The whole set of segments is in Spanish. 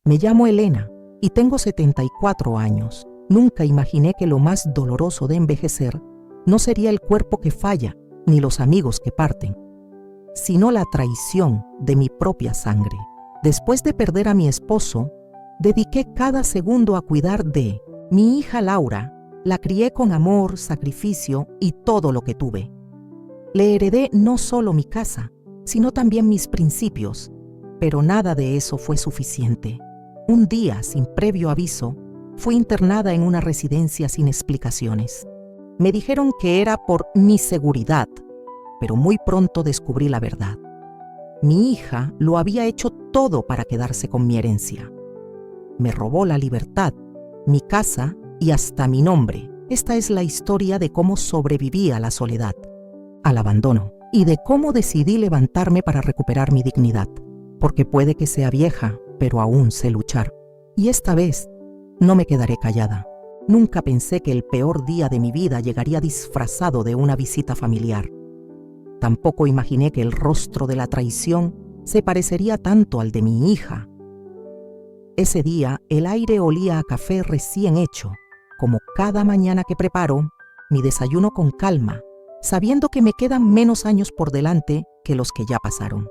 Me llamo Elena y tengo 74 años. Nunca imaginé que lo más doloroso de envejecer no sería el cuerpo que falla ni los amigos que parten, sino la traición de mi propia sangre. Después de perder a mi esposo, dediqué cada segundo a cuidar de mi hija Laura. La crié con amor, sacrificio y todo lo que tuve. Le heredé no solo mi casa, sino también mis principios, pero nada de eso fue suficiente. Un día, sin previo aviso, fui internada en una residencia sin explicaciones. Me dijeron que era por mi seguridad, pero muy pronto descubrí la verdad. Mi hija lo había hecho todo para quedarse con mi herencia. Me robó la libertad, mi casa y hasta mi nombre. Esta es la historia de cómo sobreviví a la soledad, al abandono, y de cómo decidí levantarme para recuperar mi dignidad. Porque puede que sea vieja, pero aún sé luchar. Y esta vez no me quedaré callada. Nunca pensé que el peor día de mi vida llegaría disfrazado de una visita familiar. Tampoco imaginé que el rostro de la traición se parecería tanto al de mi hija. Ese día el aire olía a café recién hecho. Como cada mañana que preparo, mi desayuno con calma, sabiendo que me quedan menos años por delante que los que ya pasaron.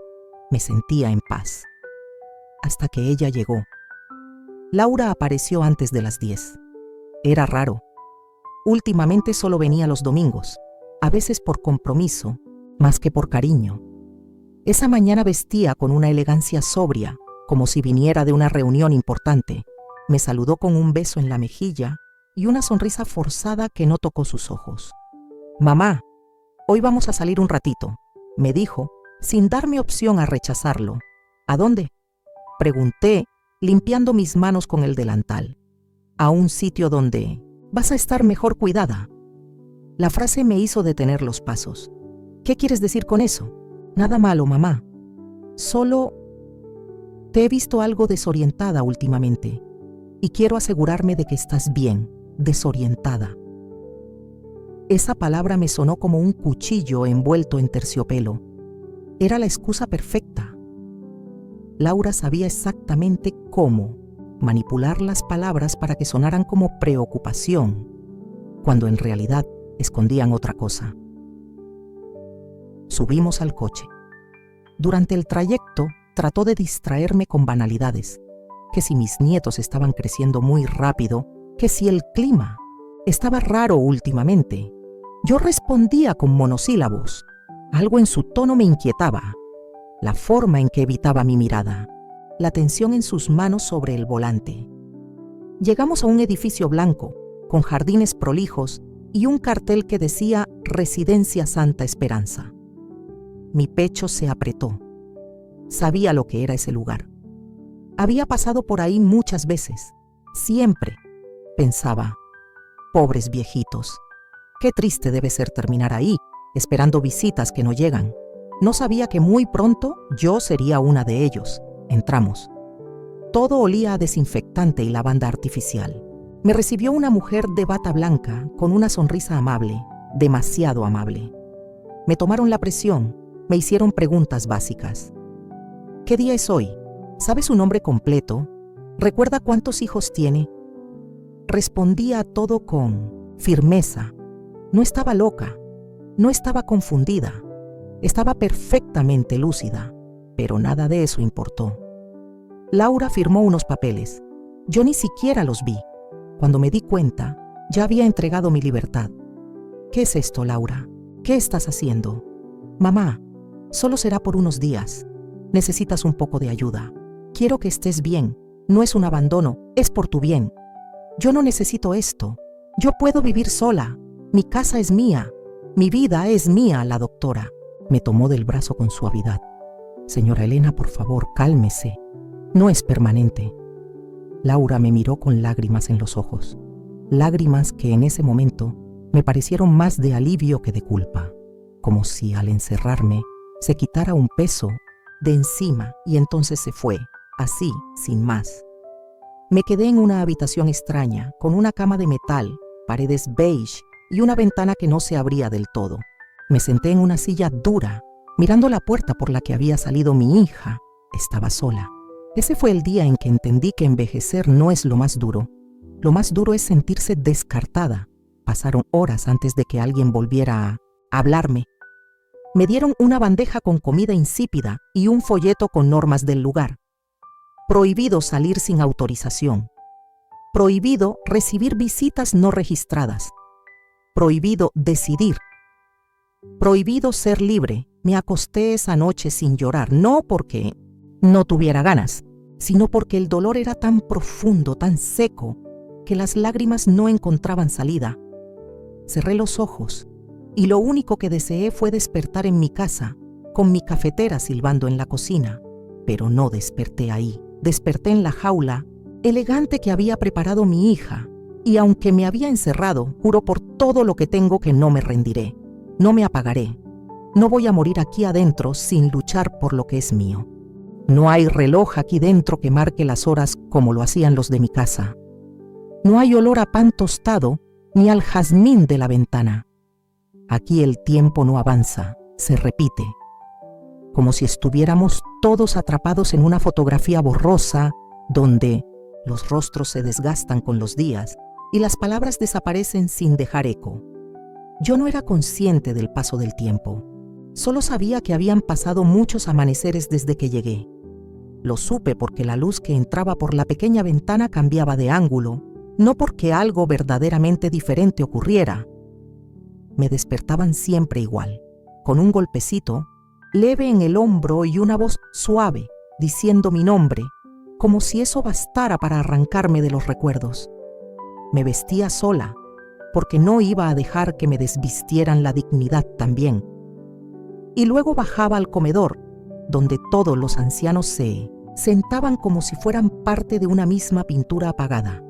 Me sentía en paz. Hasta que ella llegó. Laura apareció antes de las 10. Era raro. Últimamente solo venía los domingos, a veces por compromiso, más que por cariño. Esa mañana vestía con una elegancia sobria, como si viniera de una reunión importante. Me saludó con un beso en la mejilla y una sonrisa forzada que no tocó sus ojos. «Mamá, hoy vamos a salir un ratito», me dijo, sin darme opción a rechazarlo. «¿A dónde?», pregunté, limpiando mis manos con el delantal. «A un sitio donde vas a estar mejor cuidada». La frase me hizo detener los pasos. «¿Qué quieres decir con eso?». «Nada malo, mamá. Solo te he visto algo desorientada últimamente y quiero asegurarme de que estás bien, desorientada». Esa palabra me sonó como un cuchillo envuelto en terciopelo. Era la excusa perfecta. Laura sabía exactamente cómo manipular las palabras para que sonaran como preocupación, cuando en realidad escondían otra cosa. Subimos al coche. Durante el trayecto trató de distraerme con banalidades, que si mis nietos estaban creciendo muy rápido, que si el clima estaba raro últimamente. Yo respondía con monosílabos. Algo en su tono me inquietaba, la forma en que evitaba mi mirada, la tensión en sus manos sobre el volante. Llegamos a un edificio blanco, con jardines prolijos y un cartel que decía Residencia Santa Esperanza. Mi pecho se apretó. Sabía lo que era ese lugar. Había pasado por ahí muchas veces. Siempre, pensaba, pobres viejitos. Qué triste debe ser terminar ahí, esperando visitas que no llegan. No sabía que muy pronto yo sería una de ellos. Entramos. Todo olía a desinfectante y lavanda artificial. Me recibió una mujer de bata blanca con una sonrisa amable, demasiado amable. Me tomaron la presión, me hicieron preguntas básicas. ¿Qué día es hoy? ¿Sabe su nombre completo? ¿Recuerda cuántos hijos tiene? Respondía a todo con firmeza. No estaba loca, no estaba confundida, estaba perfectamente lúcida, pero nada de eso importó. Laura firmó unos papeles. Yo ni siquiera los vi. Cuando me di cuenta, ya había entregado mi libertad. ¿Qué es esto, Laura? ¿Qué estás haciendo? Mamá, solo será por unos días. Necesitas un poco de ayuda. Quiero que estés bien. No es un abandono, es por tu bien. Yo no necesito esto. Yo puedo vivir sola. Mi casa es mía. Mi vida es mía, la doctora. Me tomó del brazo con suavidad. Señora Elena, por favor, cálmese. No es permanente. Laura me miró con lágrimas en los ojos. Lágrimas que en ese momento me parecieron más de alivio que de culpa. Como si al encerrarme se quitara un peso de encima y entonces se fue, así, sin más. Me quedé en una habitación extraña, con una cama de metal, paredes beige y una ventana que no se abría del todo. Me senté en una silla dura, mirando la puerta por la que había salido mi hija. Estaba sola. Ese fue el día en que entendí que envejecer no es lo más duro. Lo más duro es sentirse descartada. Pasaron horas antes de que alguien volviera a hablarme. Me dieron una bandeja con comida insípida y un folleto con normas del lugar. Prohibido salir sin autorización. Prohibido recibir visitas no registradas. Prohibido decidir. Prohibido ser libre. Me acosté esa noche sin llorar, no porque no tuviera ganas, sino porque el dolor era tan profundo, tan seco, que las lágrimas no encontraban salida. Cerré los ojos y lo único que deseé fue despertar en mi casa, con mi cafetera silbando en la cocina, pero no desperté ahí. Desperté en la jaula elegante que había preparado mi hija, y aunque me había encerrado, juro por todo lo que tengo que no me rendiré, no me apagaré. No voy a morir aquí adentro sin luchar por lo que es mío. No hay reloj aquí dentro que marque las horas como lo hacían los de mi casa. No hay olor a pan tostado ni al jazmín de la ventana. Aquí el tiempo no avanza, se repite, como si estuviéramos todos atrapados en una fotografía borrosa donde los rostros se desgastan con los días y las palabras desaparecen sin dejar eco. Yo no era consciente del paso del tiempo. Solo sabía que habían pasado muchos amaneceres desde que llegué. Lo supe porque la luz que entraba por la pequeña ventana cambiaba de ángulo, no porque algo verdaderamente diferente ocurriera. Me despertaban siempre igual, con un golpecito leve en el hombro y una voz suave diciendo mi nombre, como si eso bastara para arrancarme de los recuerdos. Me vestía sola, porque no iba a dejar que me desvistieran la dignidad también. Y luego bajaba al comedor, donde todos los ancianos se sentaban como si fueran parte de una misma pintura apagada.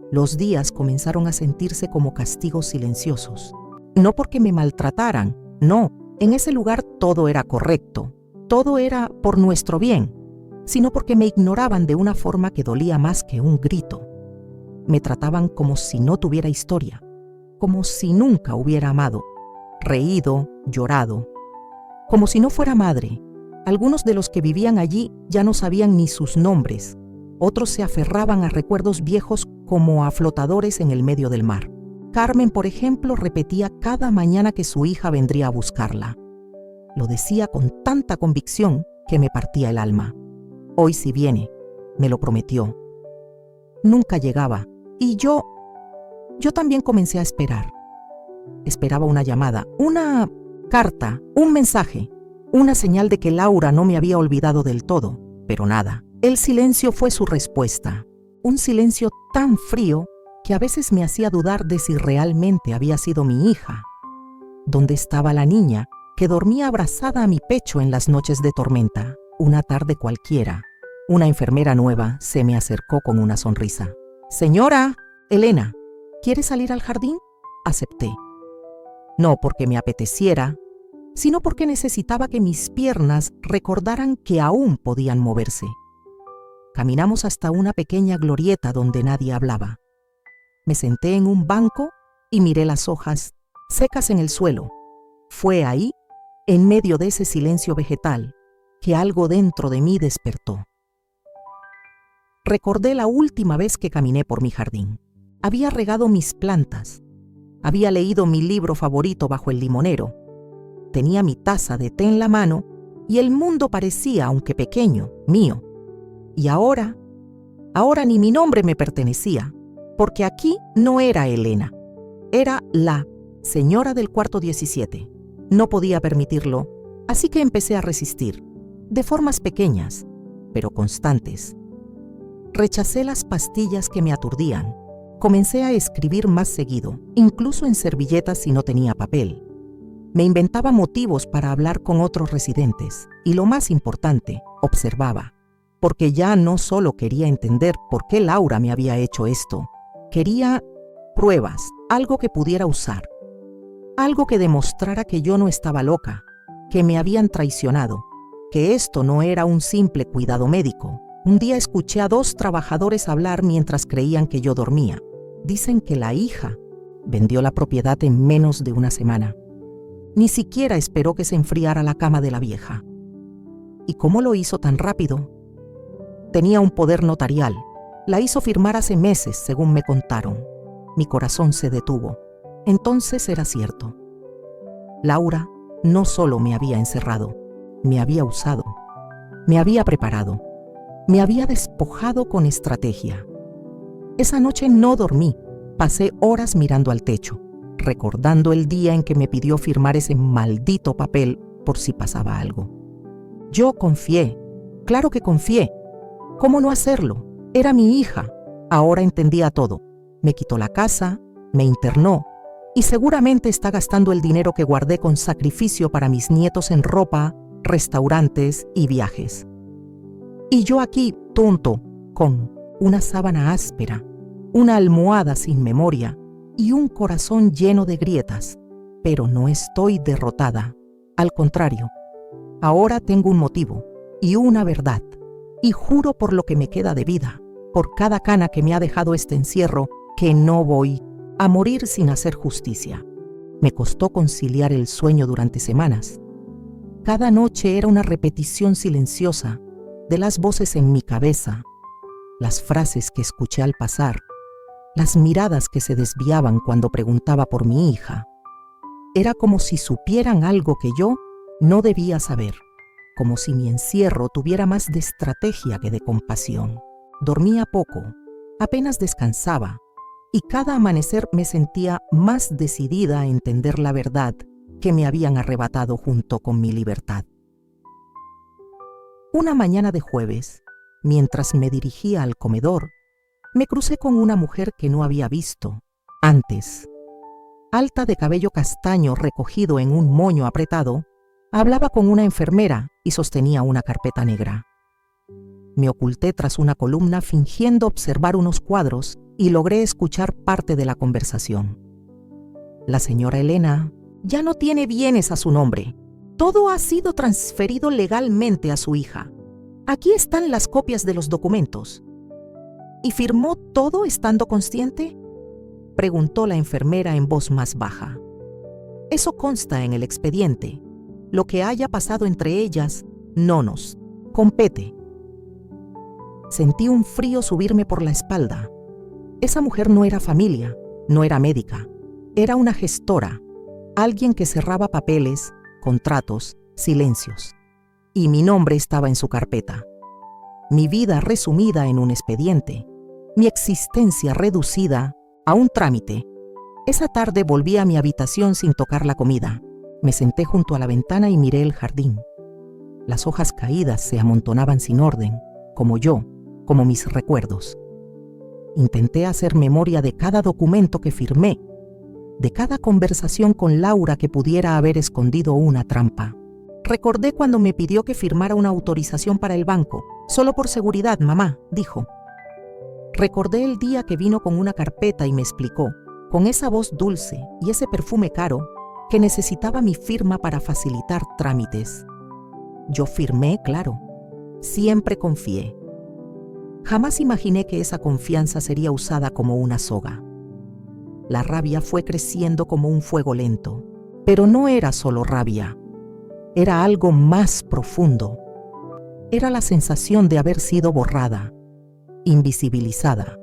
Los días comenzaron a sentirse como castigos silenciosos. No porque me maltrataran, no, en ese lugar todo era correcto, todo era por nuestro bien, sino porque me ignoraban de una forma que dolía más que un grito. Me trataban como si no tuviera historia, como si nunca hubiera amado, reído, llorado, como si no fuera madre. Algunos de los que vivían allí ya no sabían ni sus nombres, otros se aferraban a recuerdos viejos como a flotadores en el medio del mar. Carmen, por ejemplo, repetía cada mañana que su hija vendría a buscarla. Lo decía con tanta convicción que me partía el alma. Hoy sí viene, me lo prometió. Nunca llegaba, y yo también comencé a esperar. Esperaba una llamada, una carta, un mensaje, una señal de que Laura no me había olvidado del todo, pero nada. El silencio fue su respuesta, un silencio tan frío que a veces me hacía dudar de si realmente había sido mi hija. ¿Dónde estaba la niña que dormía abrazada a mi pecho en las noches de tormenta? Una tarde cualquiera, una enfermera nueva se me acercó con una sonrisa. «Señora, Elena, ¿quiere salir al jardín?». Acepté. No porque me apeteciera, sino porque necesitaba que mis piernas recordaran que aún podían moverse. Caminamos hasta una pequeña glorieta donde nadie hablaba. Me senté en un banco y miré las hojas secas en el suelo. Fue ahí, en medio de ese silencio vegetal, que algo dentro de mí despertó. Recordé la última vez que caminé por mi jardín. Había regado mis plantas. Había leído mi libro favorito bajo el limonero. Tenía mi taza de té en la mano y el mundo parecía, aunque pequeño, mío. Y ahora ni mi nombre me pertenecía, porque aquí no era Elena, era la señora del cuarto 17. No podía permitirlo, así que empecé a resistir, de formas pequeñas, pero constantes. Rechacé las pastillas que me aturdían. Comencé a escribir más seguido, incluso en servilletas si no tenía papel. Me inventaba motivos para hablar con otros residentes y lo más importante, observaba, porque ya no solo quería entender por qué Laura me había hecho esto, quería pruebas, algo que pudiera usar, algo que demostrara que yo no estaba loca, que me habían traicionado, que esto no era un simple cuidado médico. Un día escuché a 2 trabajadores hablar mientras creían que yo dormía. Dicen que la hija vendió la propiedad en menos de una semana. Ni siquiera esperó que se enfriara la cama de la vieja. ¿Y cómo lo hizo tan rápido? Tenía un poder notarial. La hizo firmar hace meses, según me contaron. Mi corazón se detuvo. Entonces era cierto. Laura no solo me había encerrado, me había usado, me había preparado, me había despojado con estrategia. Esa noche no dormí, pasé horas mirando al techo, recordando el día en que me pidió firmar ese maldito papel por si pasaba algo. Yo confié, claro que confié. ¿Cómo no hacerlo? Era mi hija. Ahora entendía todo. Me quitó la casa, me internó y seguramente está gastando el dinero que guardé con sacrificio para mis nietos en ropa, restaurantes y viajes. Y yo aquí, tonto, con una sábana áspera, una almohada sin memoria y un corazón lleno de grietas. Pero no estoy derrotada. Al contrario, ahora tengo un motivo y una verdad. Y juro por lo que me queda de vida, por cada cana que me ha dejado este encierro, que no voy a morir sin hacer justicia. Me costó conciliar el sueño durante semanas. Cada noche era una repetición silenciosa de las voces en mi cabeza, las frases que escuché al pasar, las miradas que se desviaban cuando preguntaba por mi hija. Era como si supieran algo que yo no debía saber, como si mi encierro tuviera más de estrategia que de compasión. Dormía poco, apenas descansaba, y cada amanecer me sentía más decidida a entender la verdad que me habían arrebatado junto con mi libertad. Una mañana de jueves, mientras me dirigía al comedor, me crucé con una mujer que no había visto antes. Alta, de cabello castaño recogido en un moño apretado, hablaba con una enfermera y sostenía una carpeta negra. Me oculté tras una columna fingiendo observar unos cuadros y logré escuchar parte de la conversación. La señora Elena ya no tiene bienes a su nombre. Todo ha sido transferido legalmente a su hija. Aquí están las copias de los documentos. ¿Y firmó todo estando consciente?, preguntó la enfermera en voz más baja. Eso consta en el expediente. Lo que haya pasado entre ellas no nos compete. Sentí un frío subirme por la espalda. Esa mujer no era familia, no era médica. Era una gestora, alguien que cerraba papeles, contratos, silencios. Y mi nombre estaba en su carpeta. Mi vida resumida en un expediente. Mi existencia reducida a un trámite. Esa tarde volví a mi habitación sin tocar la comida. Me senté junto a la ventana y miré el jardín. Las hojas caídas se amontonaban sin orden, como yo, como mis recuerdos. Intenté hacer memoria de cada documento que firmé, de cada conversación con Laura que pudiera haber escondido una trampa. Recordé cuando me pidió que firmara una autorización para el banco. Solo por seguridad, mamá, dijo. Recordé el día que vino con una carpeta y me explicó, con esa voz dulce y ese perfume caro, que necesitaba mi firma para facilitar trámites. Yo firmé, claro. Siempre confié. Jamás imaginé que esa confianza sería usada como una soga. La rabia fue creciendo como un fuego lento, pero no era solo rabia. Era algo más profundo. Era la sensación de haber sido borrada, invisibilizada.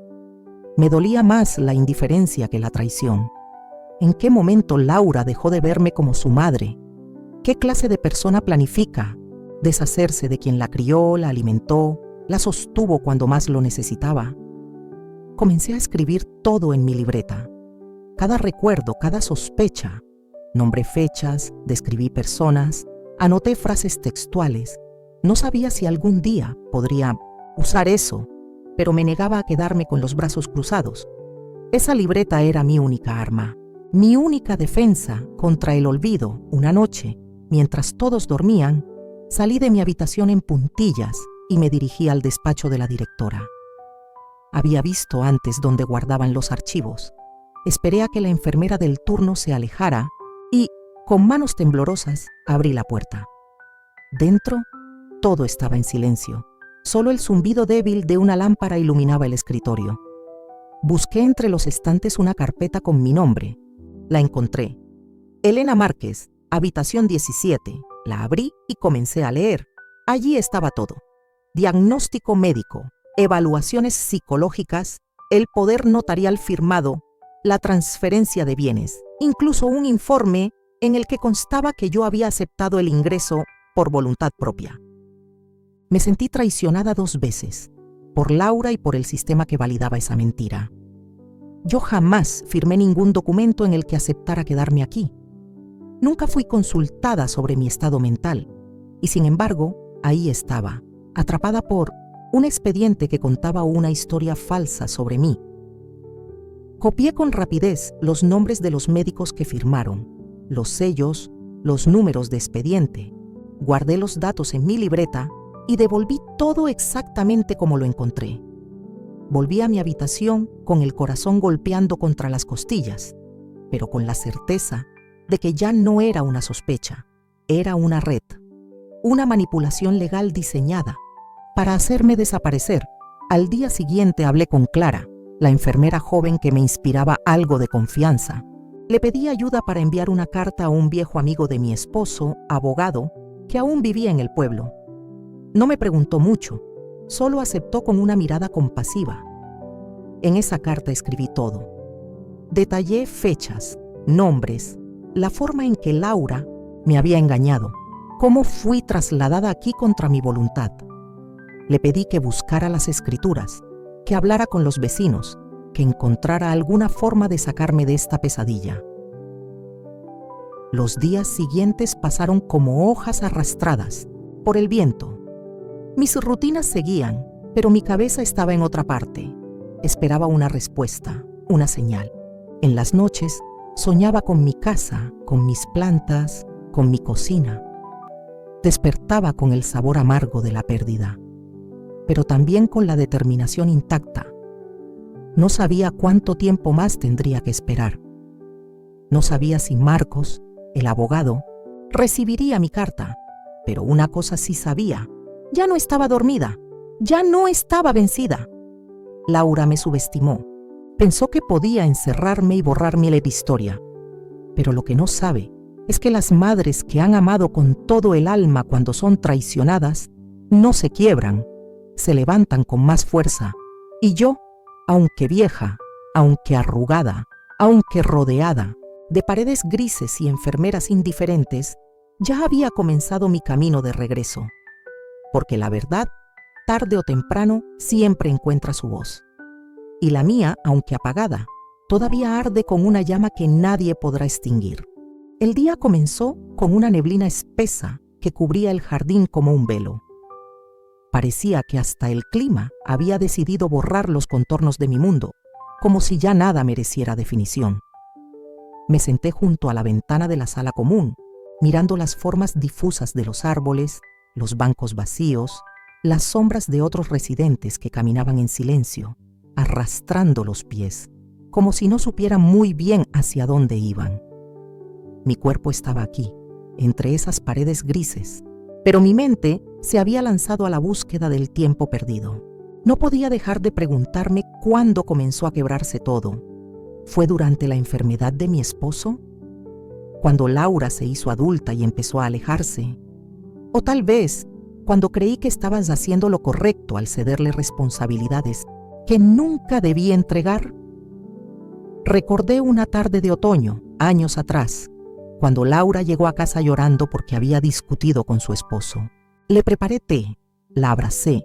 Me dolía más la indiferencia que la traición. ¿En qué momento Laura dejó de verme como su madre? ¿Qué clase de persona planifica deshacerse de quien la crió, la alimentó, la sostuvo cuando más lo necesitaba? Comencé a escribir todo en mi libreta. Cada recuerdo, cada sospecha. Nombré fechas, describí personas, anoté frases textuales. No sabía si algún día podría usar eso, pero me negaba a quedarme con los brazos cruzados. Esa libreta era mi única arma, mi única defensa contra el olvido. Una noche, mientras todos dormían, salí de mi habitación en puntillas y me dirigí al despacho de la directora. Había visto antes dónde guardaban los archivos. Esperé a que la enfermera del turno se alejara y, con manos temblorosas, abrí la puerta. Dentro, todo estaba en silencio. Solo el zumbido débil de una lámpara iluminaba el escritorio. Busqué entre los estantes una carpeta con mi nombre. La encontré. Elena Márquez, habitación 17. La abrí y comencé a leer. Allí estaba todo. diagnóstico médico, evaluaciones psicológicas, el poder notarial firmado, la transferencia de bienes, incluso un informe en el que constaba que yo había aceptado el ingreso por voluntad propia. Me sentí traicionada 2 veces, por Laura y por el sistema que validaba esa mentira. Yo jamás firmé ningún documento en el que aceptara quedarme aquí. Nunca fui consultada sobre mi estado mental, y sin embargo, ahí estaba, atrapada por un expediente que contaba una historia falsa sobre mí. Copié con rapidez los nombres de los médicos que firmaron, los sellos, los números de expediente, guardé los datos en mi libreta y devolví todo exactamente como lo encontré. Volví a mi habitación con el corazón golpeando contra las costillas, pero con la certeza de que ya no era una sospecha, era una red, una manipulación legal diseñada para hacerme desaparecer. Al día siguiente hablé con Clara, la enfermera joven que me inspiraba algo de confianza. Le pedí ayuda para enviar una carta a un viejo amigo de mi esposo, abogado, que aún vivía en el pueblo. No me preguntó mucho, solo aceptó con una mirada compasiva. En esa carta escribí todo. Detallé fechas, nombres, la forma en que Laura me había engañado, cómo fui trasladada aquí contra mi voluntad. Le pedí que buscara las escrituras, que hablara con los vecinos, que encontrara alguna forma de sacarme de esta pesadilla. Los días siguientes pasaron como hojas arrastradas por el viento. Mis rutinas seguían, pero mi cabeza estaba en otra parte. Esperaba una respuesta, una señal. En las noches soñaba con mi casa, con mis plantas, con mi cocina. Despertaba con el sabor amargo de la pérdida, pero también con la determinación intacta. No sabía cuánto tiempo más tendría que esperar. No sabía si Marcos, el abogado, recibiría mi carta, pero una cosa sí sabía: ya no estaba dormida, ya no estaba vencida. Laura me subestimó. Pensó que podía encerrarme y borrarme la historia. Pero lo que no sabe es que las madres que han amado con todo el alma cuando son traicionadas no se quiebran, se levantan con más fuerza. Y yo, aunque vieja, aunque arrugada, aunque rodeada de paredes grises y enfermeras indiferentes, ya había comenzado mi camino de regreso. Porque la verdad, tarde o temprano, siempre encuentra su voz. Y la mía, aunque apagada, todavía arde con una llama que nadie podrá extinguir. El día comenzó con una neblina espesa que cubría el jardín como un velo. Parecía que hasta el clima había decidido borrar los contornos de mi mundo, como si ya nada mereciera definición. Me senté junto a la ventana de la sala común, mirando las formas difusas de los árboles, los bancos vacíos, las sombras de otros residentes que caminaban en silencio, arrastrando los pies, como si no supieran muy bien hacia dónde iban. Mi cuerpo estaba aquí, entre esas paredes grises, pero mi mente se había lanzado a la búsqueda del tiempo perdido. No podía dejar de preguntarme cuándo comenzó a quebrarse todo. ¿Fue durante la enfermedad de mi esposo? ¿Cuando Laura se hizo adulta y empezó a alejarse? ¿O tal vez cuando creí que estabas haciendo lo correcto al cederle responsabilidades que nunca debí entregar? Recordé una tarde de otoño, años atrás, cuando Laura llegó a casa llorando porque había discutido con su esposo. Le preparé té, la abracé,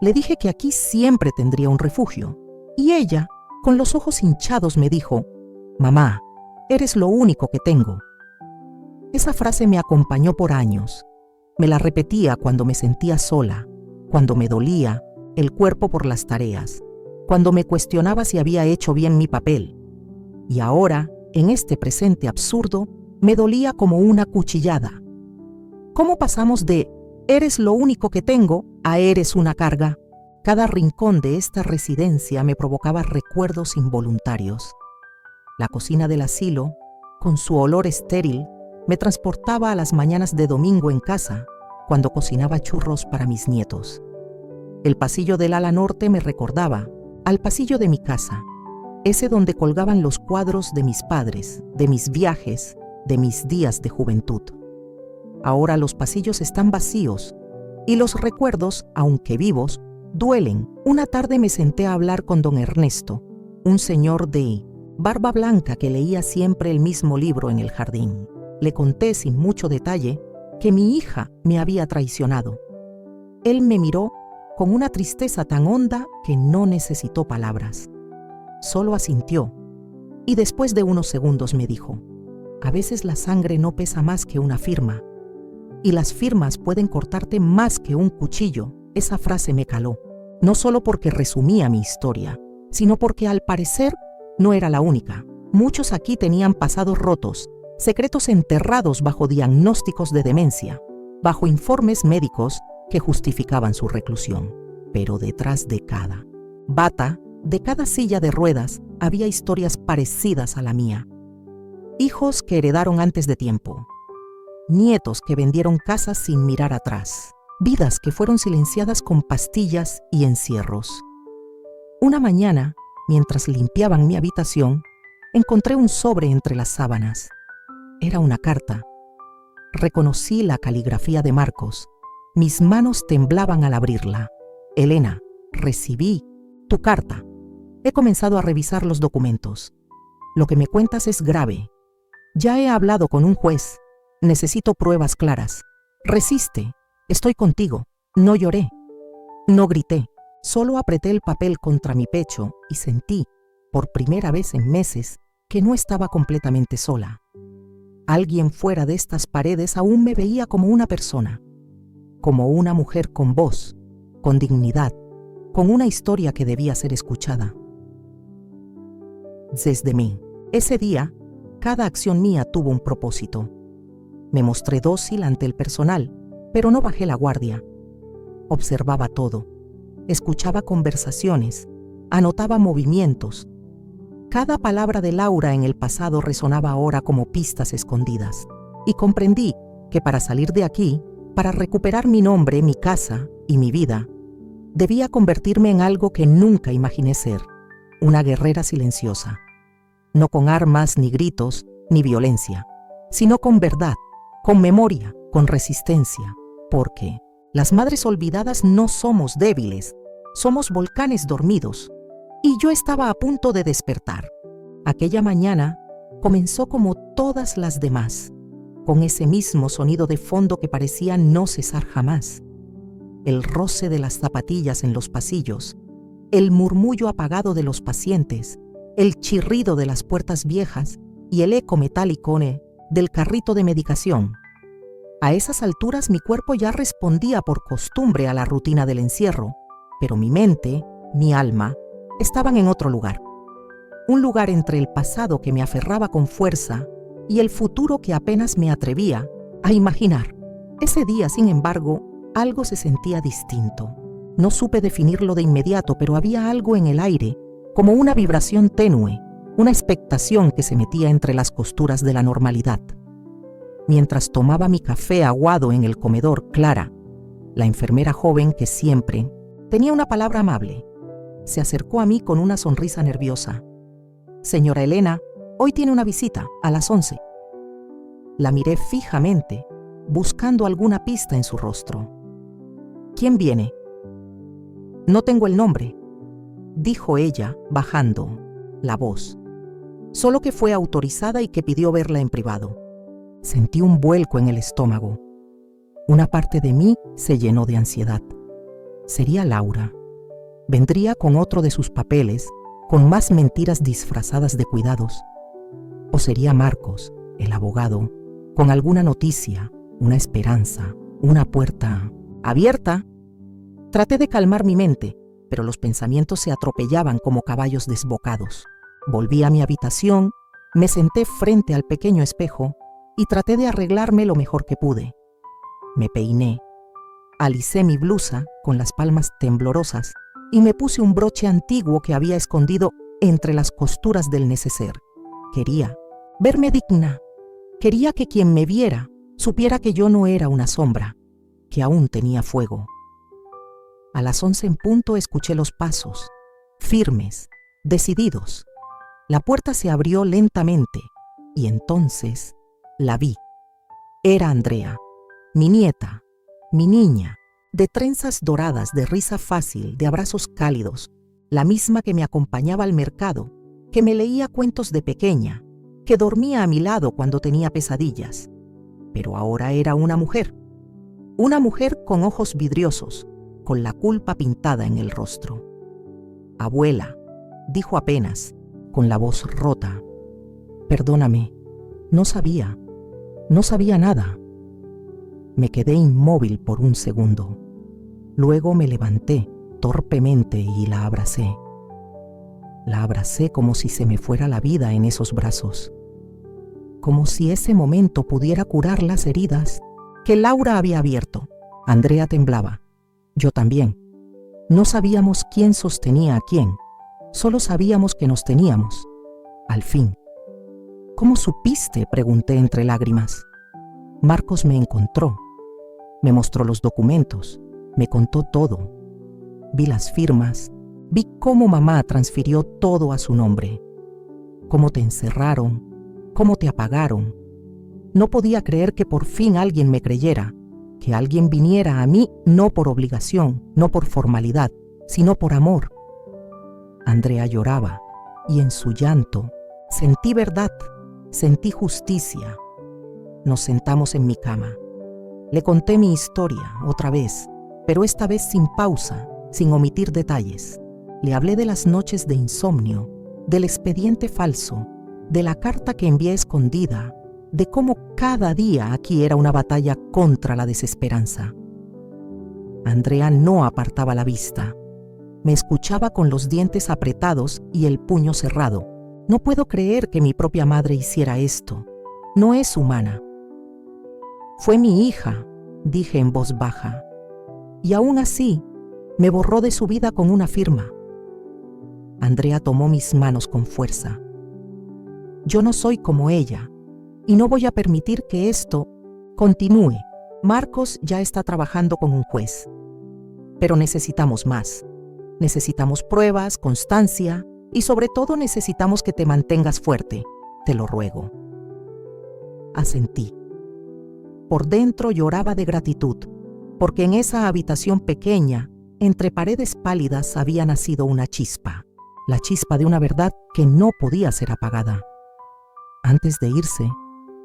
le dije que aquí siempre tendría un refugio, y ella, con los ojos hinchados, me dijo: «Mamá, eres lo único que tengo». Esa frase me acompañó por años. Me la repetía cuando me sentía sola, cuando me dolía el cuerpo por las tareas, cuando me cuestionaba si había hecho bien mi papel. Y ahora, en este presente absurdo, me dolía como una cuchillada. ¿Cómo pasamos de «eres lo único que tengo» a «eres una carga»? Cada rincón de esta residencia me provocaba recuerdos involuntarios. La cocina del asilo, con su olor estéril, me transportaba a las mañanas de domingo en casa, cuando cocinaba churros para mis nietos. El pasillo del ala norte me recordaba al pasillo de mi casa, ese donde colgaban los cuadros de mis padres, de mis viajes, de mis días de juventud. Ahora los pasillos están vacíos Y los recuerdos, aunque vivos, duelen. Una tarde me senté a hablar con don Ernesto, un señor de barba blanca que leía siempre el mismo libro en el jardín. Le conté sin mucho detalle que mi hija me había traicionado. Él me miró con una tristeza tan honda que no necesitó palabras. Solo asintió y después de unos segundos me dijo: a veces la sangre no pesa más que una firma y las firmas pueden cortarte más que un cuchillo. Esa frase me caló, no solo porque resumía mi historia, sino porque al parecer no era la única. Muchos aquí tenían pasados rotos, secretos enterrados bajo diagnósticos de demencia, bajo informes médicos que justificaban su reclusión. Pero detrás de cada bata, de cada silla de ruedas, había historias parecidas a la mía. Hijos que heredaron antes de tiempo, nietos que vendieron casas sin mirar atrás, vidas que fueron silenciadas con pastillas y encierros. Una mañana, mientras limpiaban mi habitación, encontré un sobre entre las sábanas. Era una carta. Reconocí la caligrafía de Marcos. Mis manos temblaban al abrirla. Elena, recibí tu carta. He comenzado a revisar los documentos. Lo que me cuentas es grave. Ya he hablado con un juez. Necesito pruebas claras. Resiste. Estoy contigo. No lloré. No grité. Solo apreté el papel contra mi pecho y sentí, por primera vez en meses, que no estaba completamente sola. Alguien fuera de estas paredes aún me veía como una persona, como una mujer con voz, con dignidad, con una historia que debía ser escuchada. Desde mí, ese día, cada acción mía tuvo un propósito. Me mostré dócil ante el personal, pero no bajé la guardia. Observaba todo, escuchaba conversaciones, anotaba movimientos. Cada palabra de Laura en el pasado resonaba ahora como pistas escondidas, y comprendí que para salir de aquí, para recuperar mi nombre, mi casa y mi vida, debía convertirme en algo que nunca imaginé ser, una guerrera silenciosa, no con armas, ni gritos, ni violencia, sino con verdad, con memoria, con resistencia, porque las madres olvidadas no somos débiles, somos volcanes dormidos, y yo estaba a punto de despertar. Aquella mañana comenzó como todas las demás, con ese mismo sonido de fondo que parecía no cesar jamás. El roce de las zapatillas en los pasillos, el murmullo apagado de los pacientes, el chirrido de las puertas viejas y el eco metálico del carrito de medicación. A esas alturas mi cuerpo ya respondía por costumbre a la rutina del encierro, pero mi mente, mi alma, estaban en otro lugar. Un lugar entre el pasado que me aferraba con fuerza y el futuro que apenas me atrevía a imaginar. Ese día, sin embargo, algo se sentía distinto. No supe definirlo de inmediato, pero había algo en el aire, como una vibración tenue, una expectación que se metía entre las costuras de la normalidad. Mientras tomaba mi café aguado en el comedor, Clara, la enfermera joven que siempre tenía una palabra amable, se acercó a mí con una sonrisa nerviosa. «Señora Elena, hoy tiene una visita a las 11». La miré fijamente, buscando alguna pista en su rostro. «¿Quién viene?» «No tengo el nombre», dijo ella, bajando la voz. «Solo que fue autorizada y que pidió verla en privado». Sentí un vuelco en el estómago. Una parte de mí se llenó de ansiedad. Sería Laura. Vendría con otro de sus papeles, con más mentiras disfrazadas de cuidados. O sería Marcos, el abogado, con alguna noticia, una esperanza, una puerta abierta. Traté de calmar mi mente, pero los pensamientos se atropellaban como caballos desbocados. Volví a mi habitación, me senté frente al pequeño espejo y traté de arreglarme lo mejor que pude. Me peiné, alicé mi blusa con las palmas temblorosas y me puse un broche antiguo que había escondido entre las costuras del neceser. Quería verme digna. Quería que quien me viera supiera que yo no era una sombra, que aún tenía fuego. A las 11 en punto escuché los pasos, firmes, decididos. La puerta se abrió lentamente y entonces la vi. Era Andrea, mi nieta, mi niña, de trenzas doradas, de risa fácil, de abrazos cálidos, la misma que me acompañaba al mercado, que me leía cuentos de pequeña, que dormía a mi lado cuando tenía pesadillas. Pero ahora era una mujer con ojos vidriosos, con la culpa pintada en el rostro. «Abuela», dijo apenas, con la voz rota, «perdóname, no sabía nada». Me quedé inmóvil por un segundo. Luego me levanté torpemente y la abracé. La abracé como si se me fuera la vida en esos brazos, como si ese momento pudiera curar las heridas que Laura había abierto. Andrea temblaba, yo también. No sabíamos quién sostenía a quién, solo sabíamos que nos teníamos. Al fin. «¿Cómo supiste?», pregunté entre lágrimas. «Marcos me encontró, me mostró los documentos, me contó todo. Vi las firmas, vi cómo mamá transfirió todo a su nombre, cómo te encerraron, cómo te apagaron. No podía creer que por fin alguien me creyera, que alguien viniera a mí no por obligación, no por formalidad, sino por amor». Andrea lloraba y en su llanto sentí verdad, sentí justicia. Nos sentamos en mi cama. Le conté mi historia otra vez, pero esta vez sin pausa, sin omitir detalles. Le hablé de las noches de insomnio, del expediente falso, de la carta que envié escondida, de cómo cada día aquí era una batalla contra la desesperanza. Andrea no apartaba la vista. Me escuchaba con los dientes apretados y el puño cerrado. «No puedo creer que mi propia madre hiciera esto. No es humana». «Fue mi hija», dije en voz baja. «Y aún así, me borró de su vida con una firma». Andrea tomó mis manos con fuerza. «Yo no soy como ella, y no voy a permitir que esto continúe. Marcos ya está trabajando con un juez. Pero necesitamos más. Necesitamos pruebas, constancia, y sobre todo necesitamos que te mantengas fuerte. Te lo ruego». Asentí. Por dentro lloraba de gratitud, porque en esa habitación pequeña, entre paredes pálidas, había nacido una chispa, la chispa de una verdad que no podía ser apagada. Antes de irse,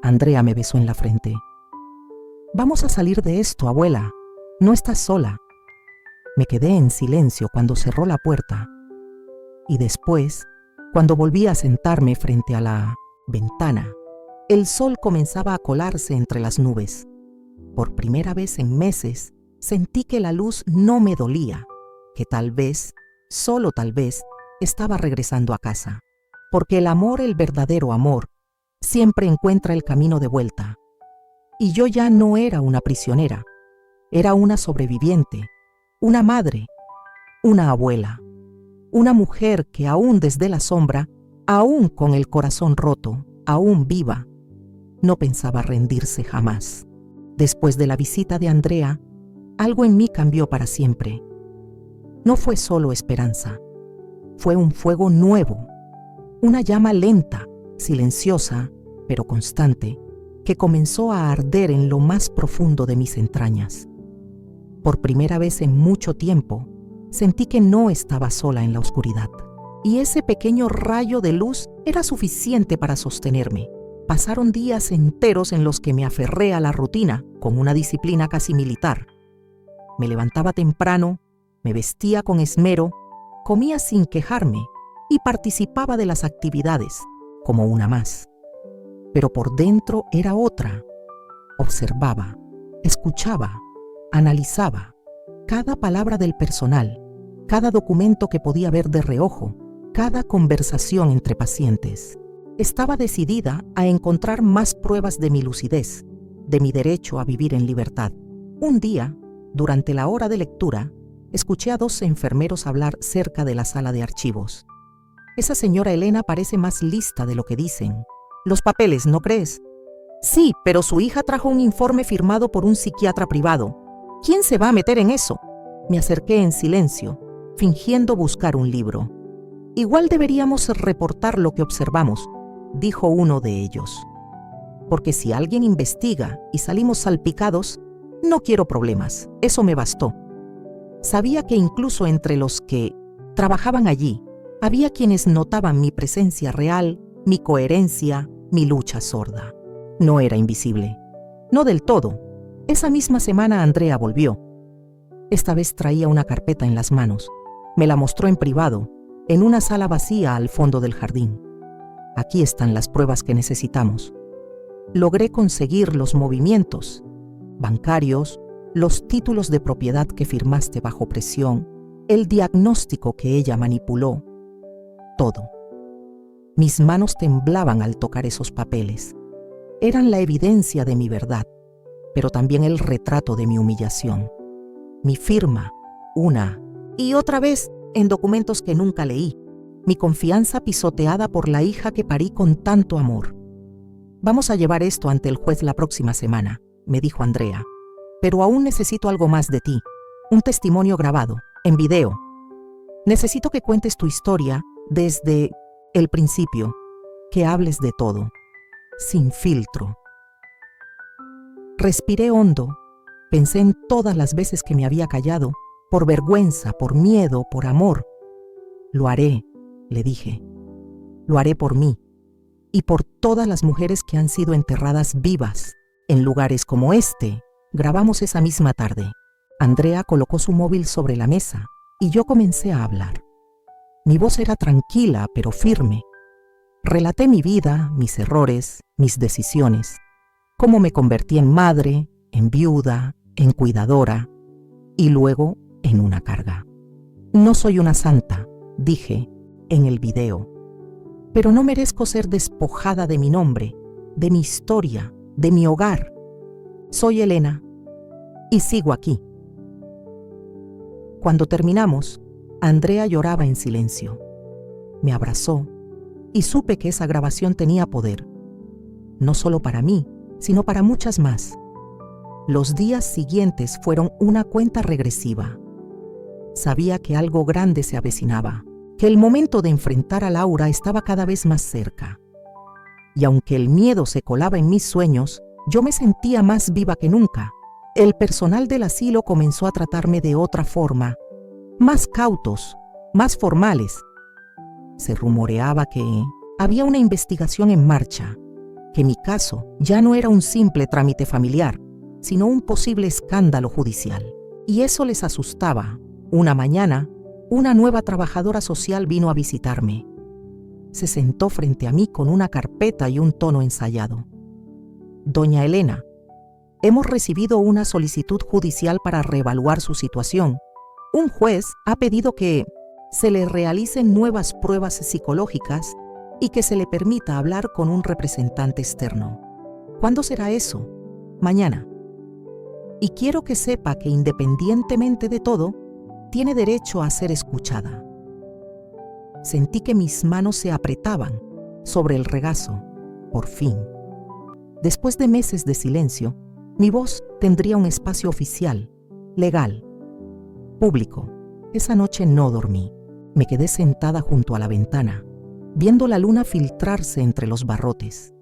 Andrea me besó en la frente. «Vamos a salir de esto, abuela. No estás sola». Me quedé en silencio cuando cerró la puerta. Y después, cuando volví a sentarme frente a la ventana, el sol comenzaba a colarse entre las nubes. Por primera vez en meses, sentí que la luz no me dolía, que tal vez, solo tal vez, estaba regresando a casa. Porque el amor, el verdadero amor, siempre encuentra el camino de vuelta. Y yo ya no era una prisionera, era una sobreviviente, una madre, una abuela, una mujer que aún desde la sombra, aún con el corazón roto, aún viva, no pensaba rendirse jamás. Después de la visita de Andrea, algo en mí cambió para siempre. No fue solo esperanza, fue un fuego nuevo, una llama lenta, silenciosa, pero constante, que comenzó a arder en lo más profundo de mis entrañas. Por primera vez en mucho tiempo, sentí que no estaba sola en la oscuridad, y ese pequeño rayo de luz era suficiente para sostenerme. Pasaron días enteros en los que me aferré a la rutina con una disciplina casi militar. Me levantaba temprano, me vestía con esmero, comía sin quejarme y participaba de las actividades como una más. Pero por dentro era otra. Observaba, escuchaba, analizaba cada palabra del personal, cada documento que podía ver de reojo, cada conversación entre pacientes. Estaba decidida a encontrar más pruebas de mi lucidez, de mi derecho a vivir en libertad. Un día, durante la hora de lectura, escuché a 2 enfermeros hablar cerca de la sala de archivos. «Esa señora Elena parece más lista de lo que dicen. Los papeles, ¿no crees?». «Sí, pero su hija trajo un informe firmado por un psiquiatra privado. ¿Quién se va a meter en eso?». Me acerqué en silencio, fingiendo buscar un libro. «Igual deberíamos reportar lo que observamos», dijo uno de ellos. «Porque si alguien investiga y salimos salpicados, No quiero problemas, eso me bastó. Sabía que incluso entre los que trabajaban allí, había quienes notaban mi presencia real, mi coherencia, mi lucha sorda. No era invisible. No del todo. Esa misma semana Andrea volvió. Esta vez traía una carpeta en las manos. Me la mostró en privado, en una sala vacía al fondo del jardín. Aquí están las pruebas que necesitamos. Logré conseguir los movimientos bancarios, los títulos de propiedad que firmaste bajo presión, el diagnóstico que ella manipuló. Todo. Mis manos temblaban al tocar esos papeles. Eran la evidencia de mi verdad, pero también el retrato de mi humillación. Mi firma, una y otra vez en documentos que nunca leí. Mi confianza pisoteada por la hija que parí con tanto amor. Vamos a llevar esto ante el juez la próxima semana, me dijo Andrea. Pero aún necesito algo más de ti, un testimonio grabado, en video. Necesito que cuentes tu historia desde el principio, que hables de todo, sin filtro. Respiré hondo, pensé en todas las veces que me había callado, por vergüenza, por miedo, por amor. Lo haré, le dije. Lo haré por mí y por todas las mujeres que han sido enterradas vivas en lugares como este. Grabamos esa misma tarde. Andrea colocó su móvil sobre la mesa y yo comencé a hablar. Mi voz era tranquila pero firme. Relaté mi vida, mis errores, mis decisiones, cómo me convertí en madre, en viuda, en cuidadora y luego en una carga. No soy una santa, dije en el video, pero no merezco ser despojada de mi nombre, de mi historia, de mi hogar. Soy Elena y sigo aquí. Cuando terminamos, Andrea lloraba en silencio. Me abrazó y supe que esa grabación tenía poder, no solo para mí, sino para muchas más. Los días siguientes fueron una cuenta regresiva. Sabía que algo grande se avecinaba, que el momento de enfrentar a Laura estaba cada vez más cerca. Y aunque el miedo se colaba en mis sueños, yo me sentía más viva que nunca. El personal del asilo comenzó a tratarme de otra forma, más cautos, más formales. Se rumoreaba que había una investigación en marcha, que mi caso ya no era un simple trámite familiar, sino un posible escándalo judicial. Y eso les asustaba. Una mañana, una nueva trabajadora social vino a visitarme. Se sentó frente a mí con una carpeta y un tono ensayado. Doña Elena, hemos recibido una solicitud judicial para reevaluar su situación. Un juez ha pedido que se le realicen nuevas pruebas psicológicas y que se le permita hablar con un representante externo. ¿Cuándo será eso? Mañana. Y quiero que sepa que independientemente de todo, tiene derecho a ser escuchada. Sentí que mis manos se apretaban sobre el regazo, por fin. Después de meses de silencio, mi voz tendría un espacio oficial, legal, público. Esa noche no dormí. Me quedé sentada junto a la ventana, viendo la luna filtrarse entre los barrotes.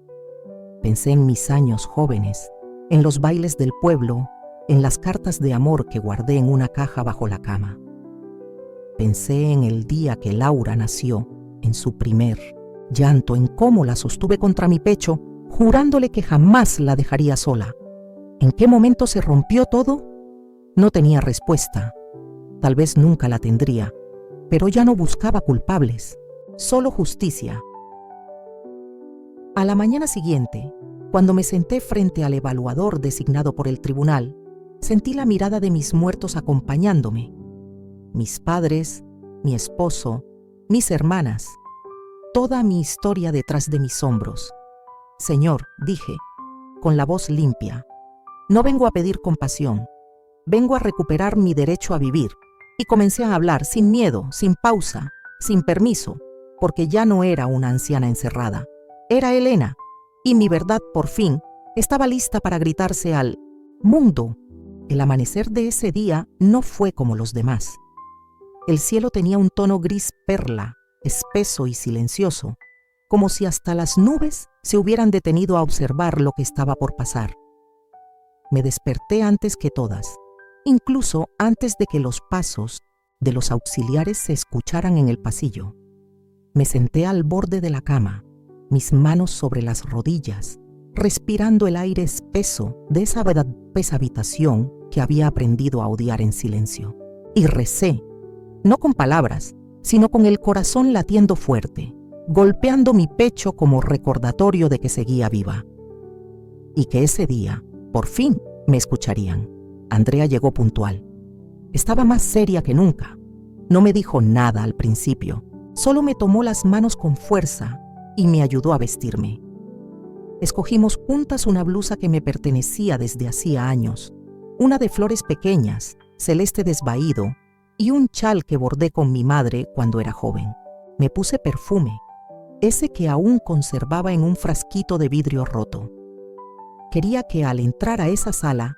Pensé en mis años jóvenes, en los bailes del pueblo, en las cartas de amor que guardé en una caja bajo la cama. Pensé en el día que Laura nació, en su primer llanto, en cómo la sostuve contra mi pecho, jurándole que jamás la dejaría sola. ¿En qué momento se rompió todo? No tenía respuesta. Tal vez nunca la tendría, pero ya no buscaba culpables, solo justicia. A la mañana siguiente, cuando me senté frente al evaluador designado por el tribunal, sentí la mirada de mis muertos acompañándome. Mis padres, mi esposo, mis hermanas, toda mi historia detrás de mis hombros. Señor, dije, con la voz limpia, no vengo a pedir compasión, vengo a recuperar mi derecho a vivir. Y comencé a hablar sin miedo, sin pausa, sin permiso, porque ya no era una anciana encerrada. Era Elena, y mi verdad, por fin, estaba lista para gritarse al mundo. El amanecer de ese día no fue como los demás. El cielo tenía un tono gris perla, espeso y silencioso, como si hasta las nubes se hubieran detenido a observar lo que estaba por pasar. me desperté antes que todas, incluso antes de que los pasos de los auxiliares se escucharan en el pasillo. Me senté al borde de la cama, mis manos sobre las rodillas, respirando el aire espeso de esa espesa habitación que había aprendido a odiar en silencio. Y recé, no con palabras, sino con el corazón latiendo fuerte, golpeando mi pecho como recordatorio de que seguía viva. Y que ese día, por fin, me escucharían. Andrea llegó puntual. Estaba más seria que nunca. No me dijo nada al principio, solo me tomó las manos con fuerza y me ayudó a vestirme. Escogimos juntas una blusa que me pertenecía desde hacía años, una de flores pequeñas, celeste desvaído, y un chal que bordé con mi madre cuando era joven. Me puse perfume, ese que aún conservaba en un frasquito de vidrio roto. Quería que al entrar a esa sala,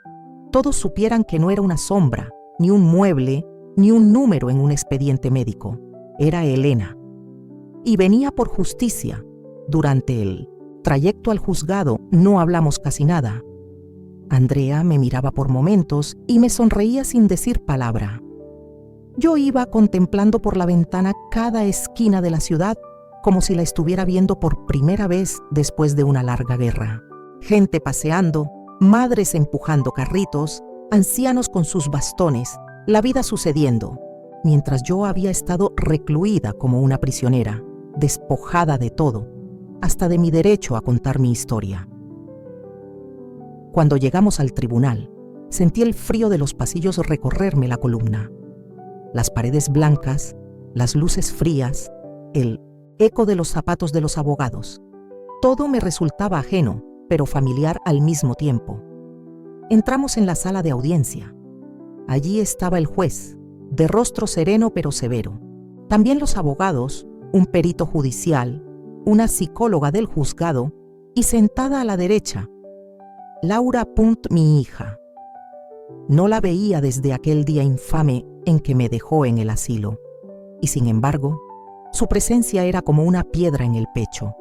todos supieran que no era una sombra, ni un mueble, ni un número en un expediente médico. Era Elena. Y venía por justicia. Durante el trayecto al juzgado no hablamos casi nada. Andrea me miraba por momentos y me sonreía sin decir palabra. Yo iba contemplando por la ventana cada esquina de la ciudad como si la estuviera viendo por primera vez después de una larga guerra. Gente paseando, madres empujando carritos, ancianos con sus bastones, la vida sucediendo, mientras yo había estado recluida como una prisionera, despojada de todo, hasta de mi derecho a contar mi historia. Cuando llegamos al tribunal, sentí el frío de los pasillos recorrerme la columna. Las paredes blancas, las luces frías, el eco de los zapatos de los abogados. Todo me resultaba ajeno, pero familiar al mismo tiempo. Entramos en la sala de audiencia. Allí estaba el juez, de rostro sereno pero severo. También los abogados, un perito judicial, una psicóloga del juzgado y sentada a la derecha, Laura Punt, mi hija. No la veía desde aquel día infame en que me dejó en el asilo, y sin embargo, su presencia era como una piedra en el pecho.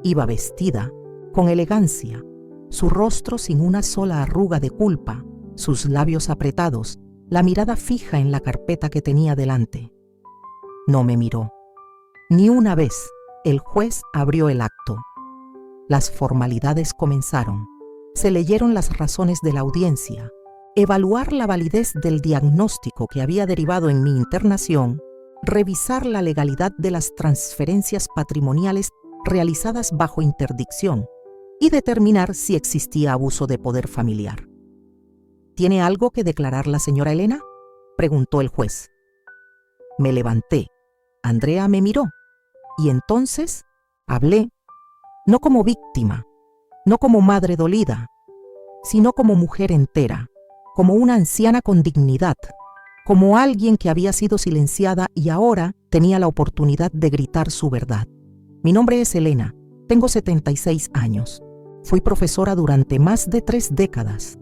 Iba vestida con elegancia, su rostro sin una sola arruga de culpa, sus labios apretados, la mirada fija en la carpeta que tenía delante. No me miró. Ni una vez el juez abrió el acto. Las formalidades comenzaron. Se leyeron las razones de la audiencia, evaluar la validez del diagnóstico que había derivado en mi internación, revisar la legalidad de las transferencias patrimoniales realizadas bajo interdicción y determinar si existía abuso de poder familiar. ¿Tiene algo que declarar la señora Elena?, preguntó el juez. Me levanté. Andrea me miró y entonces hablé, no como víctima, no como madre dolida, sino como mujer entera, como una anciana con dignidad, como alguien que había sido silenciada y ahora tenía la oportunidad de gritar su verdad. Mi nombre es Elena, tengo 76 años. Fui profesora durante más de 3 décadas.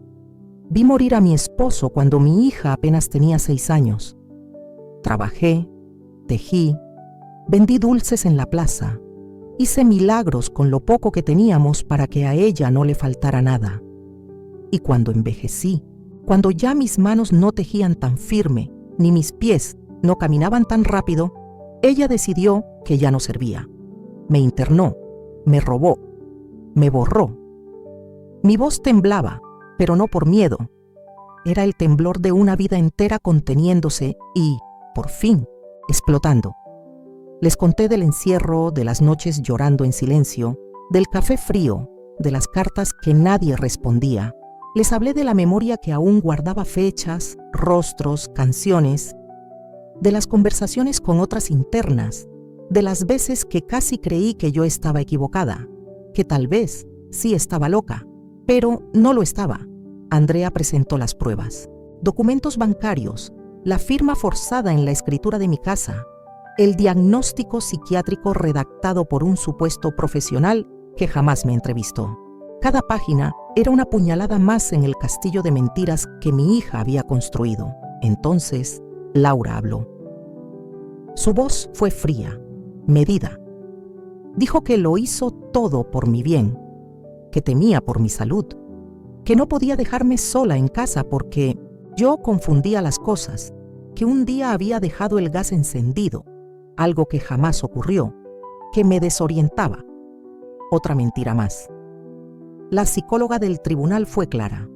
Vi morir a mi esposo cuando mi hija apenas tenía 6 años. Trabajé, tejí, vendí dulces en la plaza, hice milagros con lo poco que teníamos para que a ella no le faltara nada. Y cuando envejecí, cuando ya mis manos no tejían tan firme, ni mis pies no caminaban tan rápido, ella decidió que ya no servía. Me internó, me robó, me borró. Mi voz temblaba, pero no por miedo. Era el temblor de una vida entera conteniéndose y, por fin, explotando. Les conté del encierro, de las noches llorando en silencio, del café frío, de las cartas que nadie respondía. Les hablé de la memoria que aún guardaba fechas, rostros, canciones, de las conversaciones con otras internas, de las veces que casi creí que yo estaba equivocada, que tal vez sí estaba loca, pero no lo estaba. Andrea presentó las pruebas, documentos bancarios, la firma forzada en la escritura de mi casa, el diagnóstico psiquiátrico redactado por un supuesto profesional que jamás me entrevistó. Cada página era una puñalada más en el castillo de mentiras que mi hija había construido. Entonces, Laura habló. Su voz fue fría, medida. Dijo que lo hizo todo por mi bien, que temía por mi salud, que no podía dejarme sola en casa porque yo confundía las cosas, que un día había dejado el gas encendido, algo que jamás ocurrió, que me desorientaba. Otra mentira más. La psicóloga del tribunal fue clara.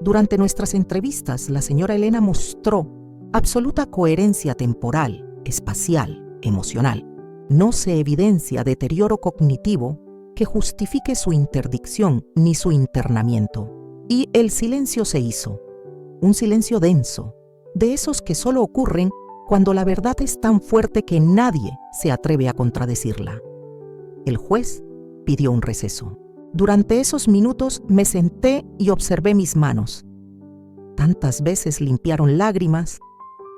Durante nuestras entrevistas, la señora Elena mostró absoluta coherencia temporal, espacial, emocional. No se evidencia deterioro cognitivo que justifique su interdicción ni su internamiento. Y el silencio se hizo. Un silencio denso, de esos que solo ocurren cuando la verdad es tan fuerte que nadie se atreve a contradecirla. El juez pidió un receso. Durante esos minutos me senté y observé mis manos. Tantas veces limpiaron lágrimas,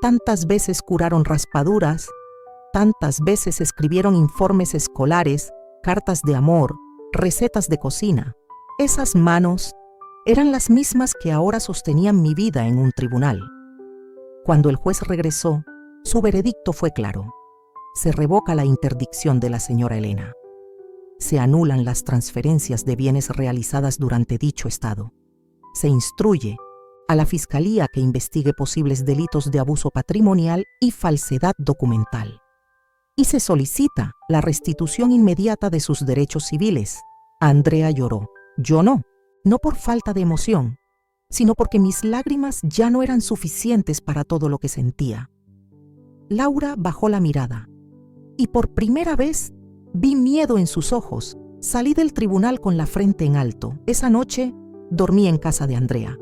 tantas veces curaron raspaduras, tantas veces escribieron informes escolares, cartas de amor, recetas de cocina. Esas manos eran las mismas que ahora sostenían mi vida en un tribunal. Cuando el juez regresó, su veredicto fue claro. Se revoca la interdicción de la señora Elena. Se anulan las transferencias de bienes realizadas durante dicho estado. Se instruye a la Fiscalía que investigue posibles delitos de abuso patrimonial y falsedad documental. Y se solicita la restitución inmediata de sus derechos civiles. Andrea lloró. Yo no por falta de emoción, sino porque mis lágrimas ya no eran suficientes para todo lo que sentía. Laura bajó la mirada y por primera vez vi miedo en sus ojos. Salí del tribunal con la frente en alto. Esa noche dormí en casa de Andrea.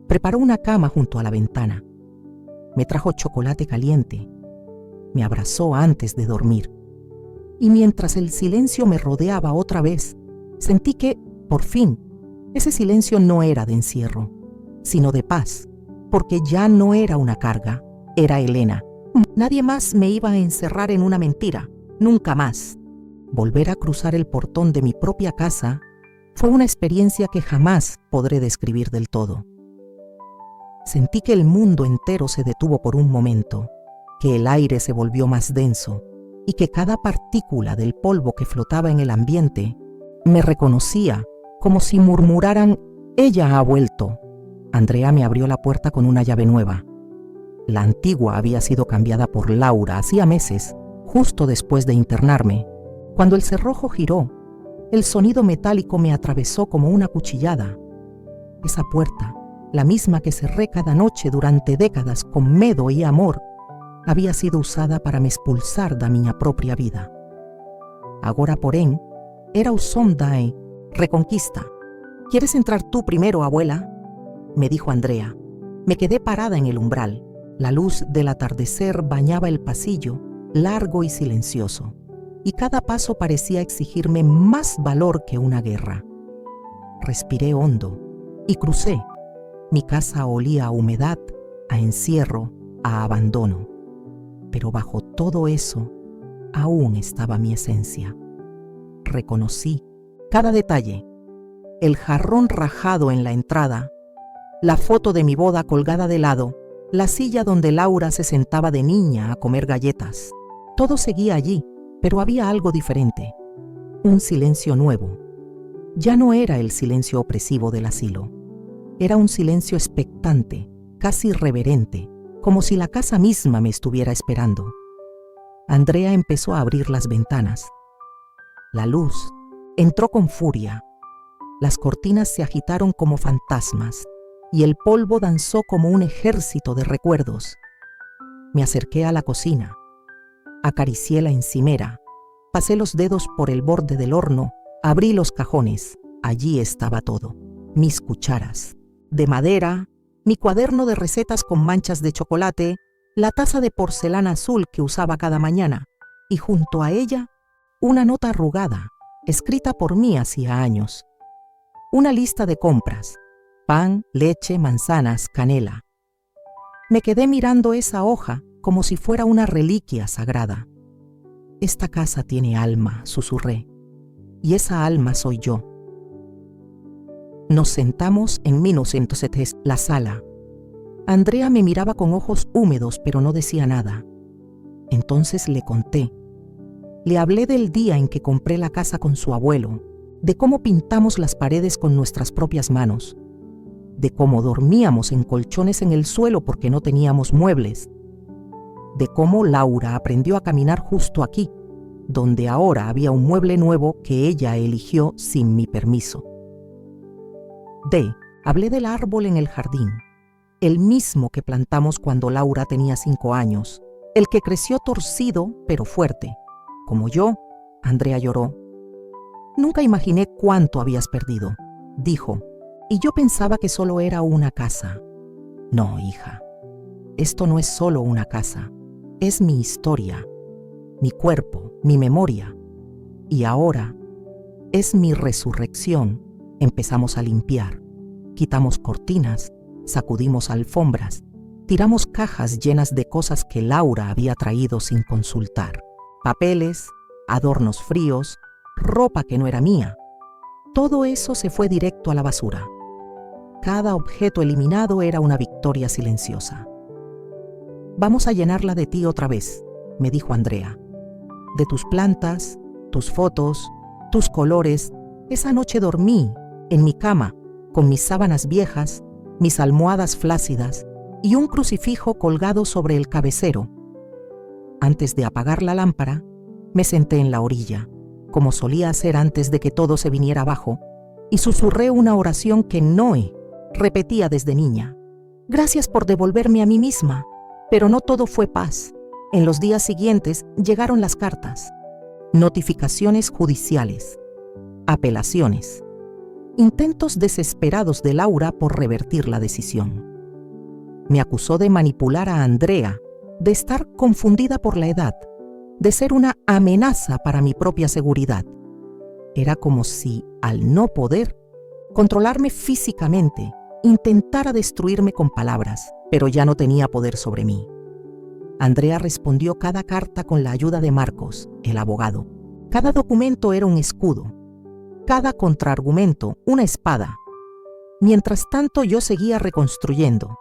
Preparó una cama junto a la ventana. Me trajo chocolate caliente. Me abrazó antes de dormir. Y mientras el silencio me rodeaba otra vez, sentí que, por fin, ese silencio no era de encierro, sino de paz, porque ya no era una carga, era Elena. Nadie más me iba a encerrar en una mentira, nunca más. Volver a cruzar el portón de mi propia casa fue una experiencia que jamás podré describir del todo. Sentí que el mundo entero se detuvo por un momento, que el aire se volvió más denso y que cada partícula del polvo que flotaba en el ambiente me reconocía, como si murmuraran: «Ella ha vuelto». Andrea me abrió la puerta con una llave nueva. La antigua había sido cambiada por Laura hacía meses, justo después de internarme. Cuando el cerrojo giró, el sonido metálico me atravesó como una cuchillada. Esa puerta, la misma que cerré cada noche durante décadas con medo y amor, había sido usada para me expulsar da miña propia vida. Agora, porén, era o son da reconquista. «¿Quieres entrar tú primero, abuela?», me dijo Andrea. Me quedé parada en el umbral. La luz del atardecer bañaba el pasillo, largo y silencioso, y cada paso parecía exigirme más valor que una guerra. Respiré hondo y crucé. Mi casa olía a humedad, a encierro, a abandono. Pero bajo todo eso, aún estaba mi esencia. Reconocí cada detalle: el jarrón rajado en la entrada, la foto de mi boda colgada de lado, la silla donde Laura se sentaba de niña a comer galletas. Todo seguía allí, pero había algo diferente. Un silencio nuevo. Ya no era el silencio opresivo del asilo. Era un silencio expectante, casi reverente, como si la casa misma me estuviera esperando. Andrea empezó a abrir las ventanas. La luz entró con furia. Las cortinas se agitaron como fantasmas y el polvo danzó como un ejército de recuerdos. Me acerqué a la cocina. Acaricié la encimera. Pasé los dedos por el borde del horno. Abrí los cajones. Allí estaba todo. Mis cucharas de madera, mi cuaderno de recetas con manchas de chocolate, la taza de porcelana azul que usaba cada mañana, y junto a ella, una nota arrugada, escrita por mí hacía años. Una lista de compras: pan, leche, manzanas, canela. Me quedé mirando esa hoja como si fuera una reliquia sagrada. «Esta casa tiene alma», susurré, «y esa alma soy yo». Nos sentamos en 1970, la sala. Andrea me miraba con ojos húmedos, pero no decía nada. Entonces le conté. Le hablé del día en que compré la casa con su abuelo, de cómo pintamos las paredes con nuestras propias manos, de cómo dormíamos en colchones en el suelo porque no teníamos muebles, de cómo Laura aprendió a caminar justo aquí, donde ahora había un mueble nuevo que ella eligió sin mi permiso. Hablé del árbol en el jardín, el mismo que plantamos cuando Laura tenía 5 años, el que creció torcido pero fuerte. Como yo, Andrea lloró. Nunca imaginé cuánto habías perdido, dijo, y yo pensaba que solo era una casa. No, hija, esto no es solo una casa, es mi historia, mi cuerpo, mi memoria. Y ahora es mi resurrección. Empezamos a limpiar, quitamos cortinas, sacudimos alfombras, tiramos cajas llenas de cosas que Laura había traído sin consultar. Papeles, adornos fríos, ropa que no era mía. Todo eso se fue directo a la basura. Cada objeto eliminado era una victoria silenciosa. Vamos a llenarla de ti otra vez, me dijo Andrea. De tus plantas, tus fotos, tus colores. Esa noche dormí en mi cama con mis sábanas viejas, mis almohadas flácidas y un crucifijo colgado sobre el cabecero. Antes de apagar la lámpara, me senté en la orilla, como solía hacer antes de que todo se viniera abajo, y susurré una oración que Noé repetía desde niña. Gracias por devolverme a mí misma. Pero no todo fue paz. En los días siguientes llegaron las cartas, notificaciones judiciales, apelaciones, intentos desesperados de Laura por revertir la decisión. Me acusó de manipular a Andrea, de estar confundida por la edad, de ser una amenaza para mi propia seguridad. Era como si, al no poder controlarme físicamente, intentara destruirme con palabras, pero ya no tenía poder sobre mí. Andrea respondió cada carta con la ayuda de Marcos, el abogado. Cada documento era un escudo, cada contraargumento una espada. Mientras tanto yo seguía reconstruyendo.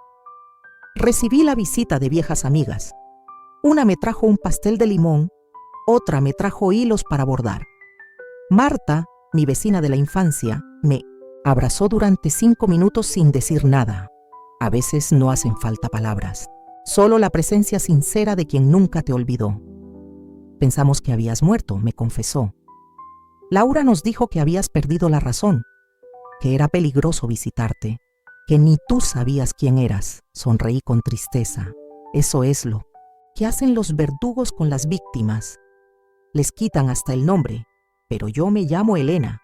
Recibí la visita de viejas amigas. Una me trajo un pastel de limón, otra me trajo hilos para bordar. Marta, mi vecina de la infancia, me abrazó durante 5 minutos sin decir nada. A veces no hacen falta palabras, solo la presencia sincera de quien nunca te olvidó. Pensamos que habías muerto, me confesó. Laura nos dijo que habías perdido la razón, que era peligroso visitarte, que ni tú sabías quién eras. Sonreí con tristeza. Eso es lo que hacen los verdugos con las víctimas. Les quitan hasta el nombre, pero yo me llamo Elena.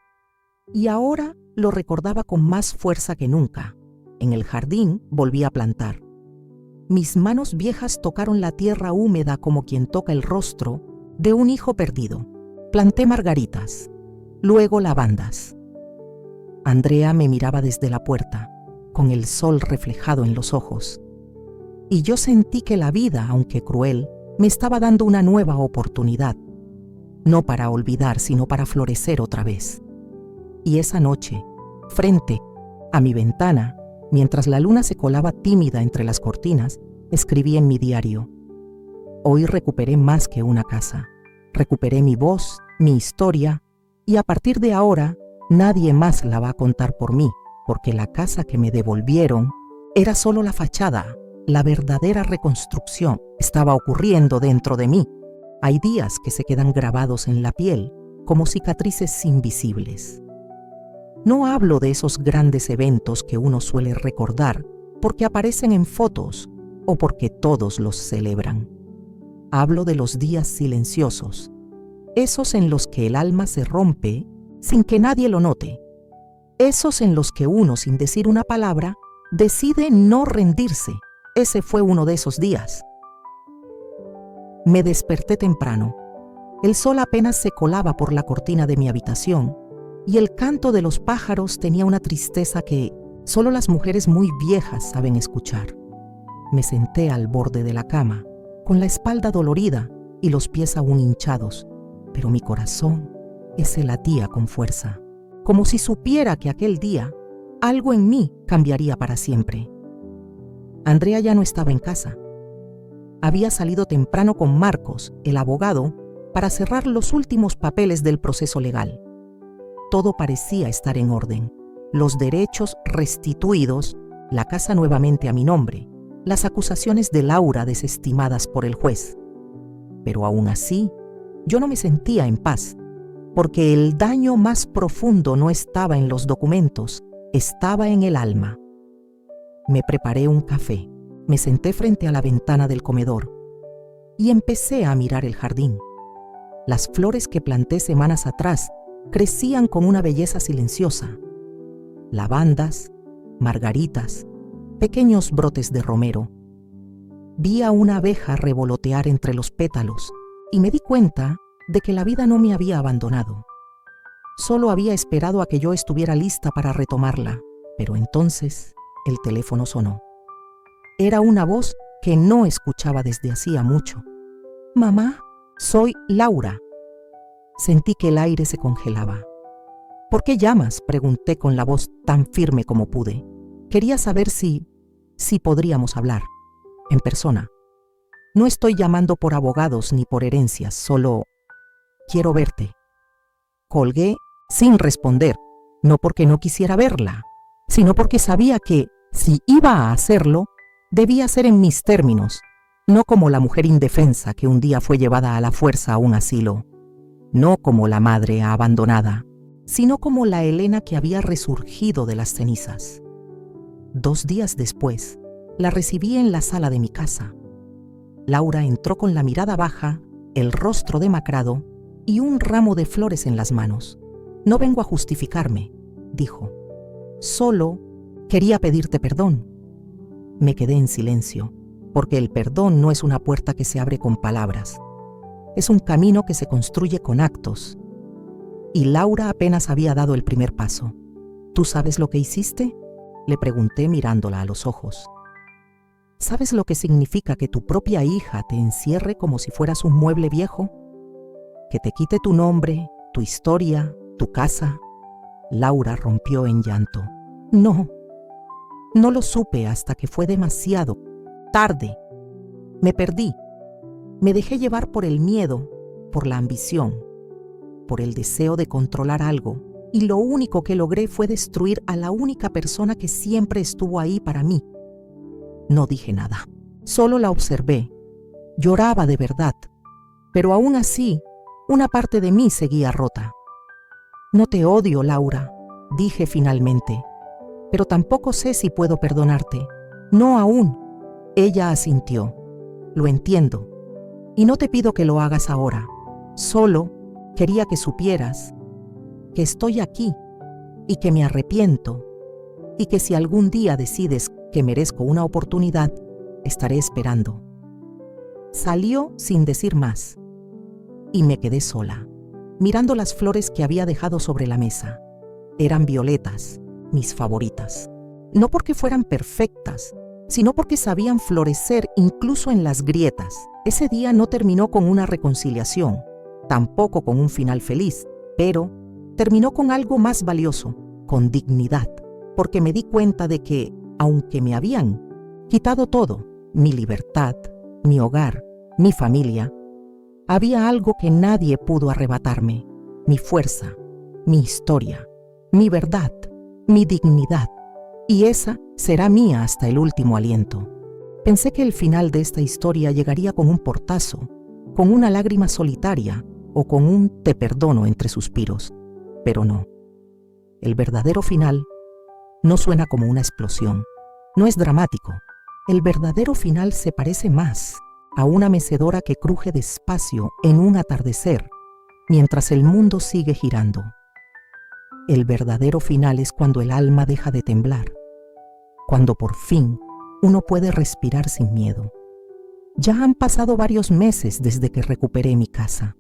Y ahora lo recordaba con más fuerza que nunca. En el jardín volví a plantar. Mis manos viejas tocaron la tierra húmeda como quien toca el rostro de un hijo perdido. Planté margaritas, luego lavandas. Andrea me miraba desde la puerta, con el sol reflejado en los ojos. Y yo sentí que la vida, aunque cruel, me estaba dando una nueva oportunidad. No para olvidar, sino para florecer otra vez. Y esa noche, frente a mi ventana, mientras la luna se colaba tímida entre las cortinas, escribí en mi diario: hoy recuperé más que una casa. Recuperé mi voz, mi historia, y a partir de ahora, nadie más la va a contar por mí, porque la casa que me devolvieron era solo la fachada. La verdadera reconstrucción estaba ocurriendo dentro de mí. Hay días que se quedan grabados en la piel, como cicatrices invisibles. No hablo de esos grandes eventos que uno suele recordar porque aparecen en fotos o porque todos los celebran. Hablo de los días silenciosos, esos en los que el alma se rompe sin que nadie lo note, esos en los que uno, sin decir una palabra, decide no rendirse. Ese fue uno de esos días. Me desperté temprano. El sol apenas se colaba por la cortina de mi habitación y el canto de los pájaros tenía una tristeza que solo las mujeres muy viejas saben escuchar. Me senté al borde de la cama, con la espalda dolorida y los pies aún hinchados, pero mi corazón ese latía con fuerza, como si supiera que aquel día algo en mí cambiaría para siempre. Andrea ya no estaba en casa. Había salido temprano con Marcos, el abogado, para cerrar los últimos papeles del proceso legal. Todo parecía estar en orden. Los derechos restituidos, la casa nuevamente a mi nombre, las acusaciones de Laura desestimadas por el juez. Pero aún así, yo no me sentía en paz, porque el daño más profundo no estaba en los documentos, estaba en el alma. Me preparé un café, me senté frente a la ventana del comedor y empecé a mirar el jardín. Las flores que planté semanas atrás crecían con una belleza silenciosa. Lavandas, margaritas, pequeños brotes de romero. Vi a una abeja revolotear entre los pétalos y me di cuenta de que la vida no me había abandonado. Solo había esperado a que yo estuviera lista para retomarla, pero entonces el teléfono sonó. Era una voz que no escuchaba desde hacía mucho. «Mamá, soy Laura». Sentí que el aire se congelaba. «¿Por qué llamas?», pregunté con la voz tan firme como pude. Quería saber si podríamos hablar, en persona. No estoy llamando por abogados ni por herencias, solo quiero verte. Colgué sin responder, no porque no quisiera verla, sino porque sabía que, si iba a hacerlo, debía ser en mis términos, no como la mujer indefensa que un día fue llevada a la fuerza a un asilo, no como la madre abandonada, sino como la Elena que había resurgido de las cenizas. 2 días después, la recibí en la sala de mi casa. Laura entró con la mirada baja, el rostro demacrado y un ramo de flores en las manos. «No vengo a justificarme», dijo. «Solo quería pedirte perdón». Me quedé en silencio, porque el perdón no es una puerta que se abre con palabras. Es un camino que se construye con actos. Y Laura apenas había dado el primer paso. «¿Tú sabes lo que hiciste?», le pregunté mirándola a los ojos. «¿Sabes lo que significa que tu propia hija te encierre como si fueras un mueble viejo? Que te quite tu nombre, tu historia, tu casa». Laura rompió en llanto. No lo supe hasta que fue demasiado tarde. Me perdí. Me dejé llevar por el miedo, por la ambición, por el deseo de controlar algo, y lo único que logré fue destruir a la única persona que siempre estuvo ahí para mí. No dije nada, solo la observé. Lloraba de verdad, pero aún así, una parte de mí seguía rota. «No te odio, Laura», dije finalmente, «pero tampoco sé si puedo perdonarte». «No aún», ella asintió. «Lo entiendo, y no te pido que lo hagas ahora. Solo quería que supieras que estoy aquí y que me arrepiento, y que si algún día decides que merezco una oportunidad, estaré esperando». Salió sin decir más, y me quedé sola, mirando las flores que había dejado sobre la mesa. Eran violetas, mis favoritas. No porque fueran perfectas, sino porque sabían florecer incluso en las grietas. Ese día no terminó con una reconciliación, tampoco con un final feliz, pero terminó con algo más valioso, con dignidad, porque me di cuenta de que, aunque me habían quitado todo, mi libertad, mi hogar, mi familia, había algo que nadie pudo arrebatarme: mi fuerza, mi historia, mi verdad, mi dignidad. Y esa será mía hasta el último aliento. Pensé que el final de esta historia llegaría con un portazo, con una lágrima solitaria o con un «te perdono» entre suspiros. Pero no. El verdadero final no suena como una explosión. No es dramático. El verdadero final se parece más a una mecedora que cruje despacio en un atardecer, mientras el mundo sigue girando. El verdadero final es cuando el alma deja de temblar, cuando por fin uno puede respirar sin miedo. Ya han pasado varios meses desde que recuperé mi casa.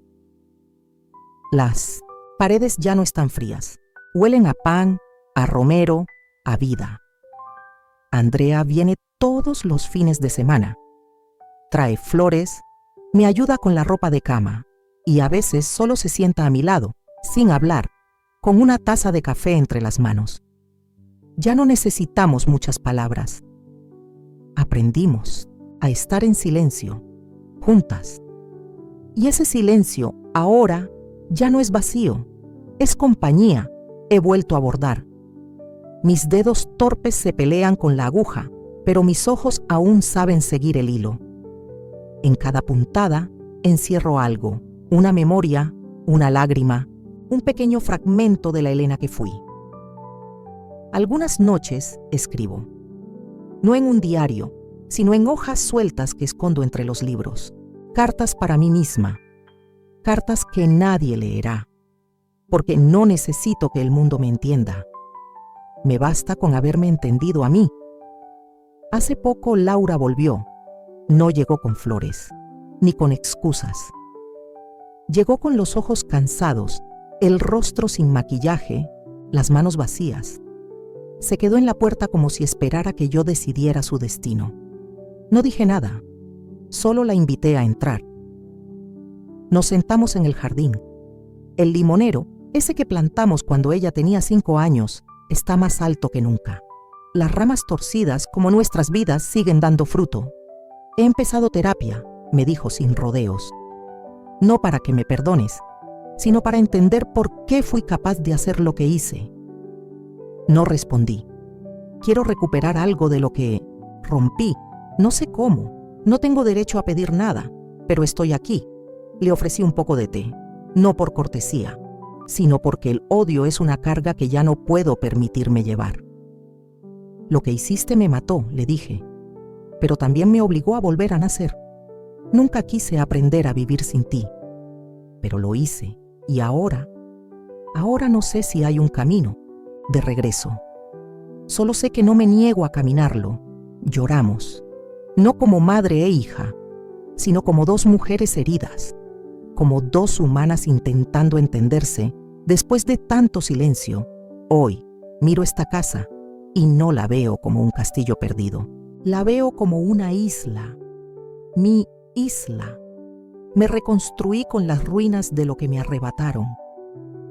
Las paredes ya no están frías. Huelen a pan, a romero, a vida. Andrea viene todos los fines de semana. Trae flores, me ayuda con la ropa de cama y a veces solo se sienta a mi lado, sin hablar, con una taza de café entre las manos. Ya no necesitamos muchas palabras. Aprendimos a estar en silencio, juntas. Y ese silencio ahora ya no es vacío, es compañía, He vuelto a bordar. Mis dedos torpes se pelean con la aguja, pero mis ojos aún saben seguir el hilo. En cada puntada encierro algo, una memoria, una lágrima, un pequeño fragmento de la Elena que fui. Algunas noches escribo, no en un diario, sino en hojas sueltas que escondo entre los libros, cartas para mí misma, cartas que nadie leerá, porque no necesito que el mundo me entienda. Me basta con haberme entendido a mí. Hace poco Laura volvió. No llegó con flores, ni con excusas. Llegó con los ojos cansados, el rostro sin maquillaje, las manos vacías. Se quedó en la puerta como si esperara que yo decidiera su destino. No dije nada, solo la invité a entrar. Nos sentamos en el jardín. El limonero, ese que plantamos cuando ella tenía 5 años, está más alto que nunca. Las ramas torcidas, como nuestras vidas, siguen dando fruto. He empezado terapia, me dijo sin rodeos. No para que me perdones, sino para entender por qué fui capaz de hacer lo que hice. No respondí. Quiero recuperar algo de lo que rompí. No sé cómo. No tengo derecho a pedir nada, pero estoy aquí. Le ofrecí un poco de té, no por cortesía, sino porque el odio es una carga que ya no puedo permitirme llevar. Lo que hiciste me mató, le dije, pero también me obligó a volver a nacer. Nunca quise aprender a vivir sin ti, pero lo hice y ahora no sé si hay un camino de regreso. Solo sé que no me niego a caminarlo. Lloramos, no como madre e hija, sino como dos mujeres heridas, como dos humanas intentando entenderse después de tanto silencio. Hoy miro esta casa y no la veo como un castillo perdido. La veo como una isla, mi isla. Me reconstruí con las ruinas de lo que me arrebataron.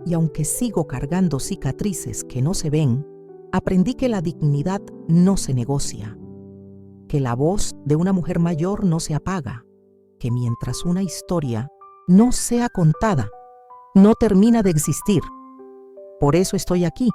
Y aunque sigo cargando cicatrices que no se ven, aprendí que la dignidad no se negocia, que la voz de una mujer mayor no se apaga, que mientras una historia no sea contada, no termina de existir. Por eso estoy aquí,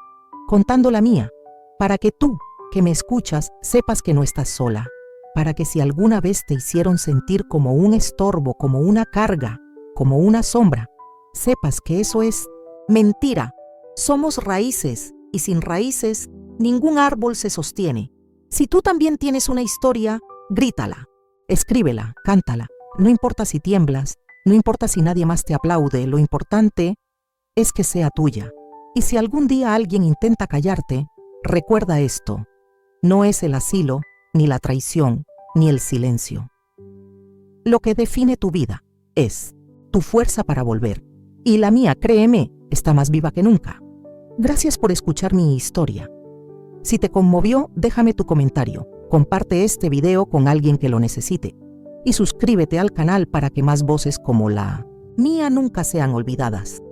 contando la mía, para que tú, que me escuchas, sepas que no estás sola, para que si alguna vez te hicieron sentir como un estorbo, como una carga, como una sombra, sepas que eso es mentira. Somos raíces, y sin raíces, ningún árbol se sostiene. Si tú también tienes una historia, grítala, escríbela, cántala. No importa si tiemblas, no importa si nadie más te aplaude, lo importante es que sea tuya. Y si algún día alguien intenta callarte, recuerda esto: no es el asilo, ni la traición, ni el silencio. Lo que define tu vida es tu fuerza para volver. Y la mía, créeme, está más viva que nunca. Gracias por escuchar mi historia. Si te conmovió, déjame tu comentario, comparte este video con alguien que lo necesite y suscríbete al canal para que más voces como la mía nunca sean olvidadas.